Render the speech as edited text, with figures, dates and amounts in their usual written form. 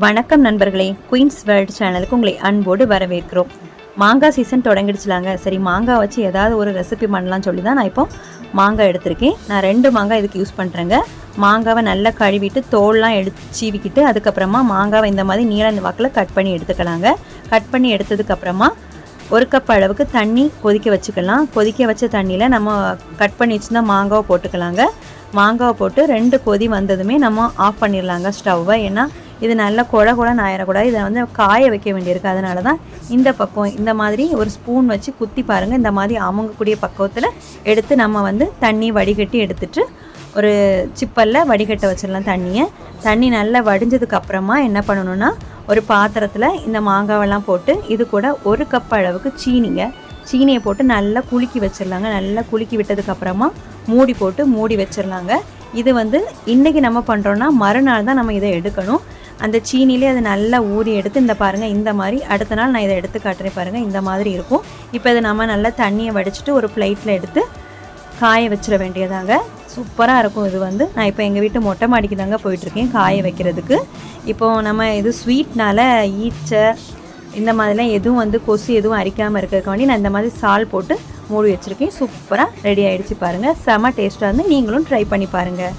வணக்கம் நண்பர்களே, queens world சேனலுக்கு உங்களை அன்போடு வரவேற்கிறோம். மாங்காய் சீசன் தொடங்கிடுச்சுலாங்க. சரி, மாங்காய் வச்சு ஏதாவது ஒரு ரெசிபி பண்ணலாம்னு சொல்லி தான் நான் இப்போ மாங்காய் எடுத்திருக்கேன். நான் 2 மாங்காய் இதுக்கு யூஸ் பண்ணுறேங்க. மாங்காவை நல்லா கழுவிட்டு தோல்லாம் சீவிக்கிட்டு அதுக்கப்புறமா மாங்காவை இந்த மாதிரி நீள வாக்கில் கட் பண்ணி எடுத்துக்கலாங்க. கட் பண்ணி எடுத்ததுக்கப்புறமா 1 கப் அளவுக்கு தண்ணி கொதிக்க வச்சுக்கலாம். கொதிக்க வச்ச தண்ணியில் நம்ம கட் பண்ணி வச்சுருந்தா மாங்காவை போட்டுக்கலாங்க. மாங்காவை போட்டு 2 கொதி வந்ததுமே நம்ம ஆஃப் பண்ணிடலாங்க ஸ்டவ்வை. ஏன்னா இது நல்லா குழன்னு ஆயிடக்கூடாது. இதை வந்து காய வைக்க வேண்டியிருக்கு. அதனால தான் இந்த பக்கம் இந்த மாதிரி ஒரு ஸ்பூன் வச்சு குத்தி பாருங்கள். இந்த மாதிரி அமுங்கக்கூடிய பக்குவத்தில் எடுத்து நம்ம வந்து தண்ணி வடிகட்டி எடுத்துட்டு ஒரு சிப்பலில் வடிகட்ட வச்சிடலாம் தண்ணியை. தண்ணி நல்லா வடிஞ்சதுக்கப்புறமா என்ன பண்ணணுன்னா, ஒரு பாத்திரத்தில் இந்த மாங்காவெல்லாம் போட்டு இது கூட 1 கப் அளவுக்கு சீனியை போட்டு நல்லா குலுக்கி வச்சிடலாங்க. நல்லா குலுக்கி விட்டதுக்கப்புறமா மூடி போட்டு மூடி வச்சிடலாங்க. இது வந்து இன்றைக்கி நம்ம பண்ணுறோன்னா மறுநாள் தான் நம்ம இதை எடுக்கணும். அந்த சீனிலே அது நல்லா ஊறி எடுத்து இந்த பாருங்கள், இந்த மாதிரி அடுத்த நாள் நான் இதை எடுத்து காட்டுறேன் பாருங்கள். இந்த மாதிரி இருக்கும். இப்போ இதை நம்ம நல்லா தண்ணியை வடிச்சிட்டு ஒரு பிளேட்டில் எடுத்து காய வச்சிட வேண்டியதாங்க. சூப்பராக இருக்கும். இது வந்து நான் இப்போ எங்கள் வீட்டு மொட்டை மாடிக்கு தாங்க போயிட்டுருக்கேன் காய வைக்கிறதுக்கு. இப்போது நம்ம இது ஸ்வீட்னால் ஈச்சை இந்த மாதிரிலாம் எதுவும் வந்து கொசு எதுவும் அரிக்காமல் இருக்கிறதுக்காண்டி நான் இந்த மாதிரி சால் போட்டு மூடி வச்சுருக்கேன். சூப்பராக ரெடி ஆகிடுச்சு பாருங்கள். செம டேஸ்ட்டாக இருந்து நீங்களும் ட்ரை பண்ணி பாருங்கள்.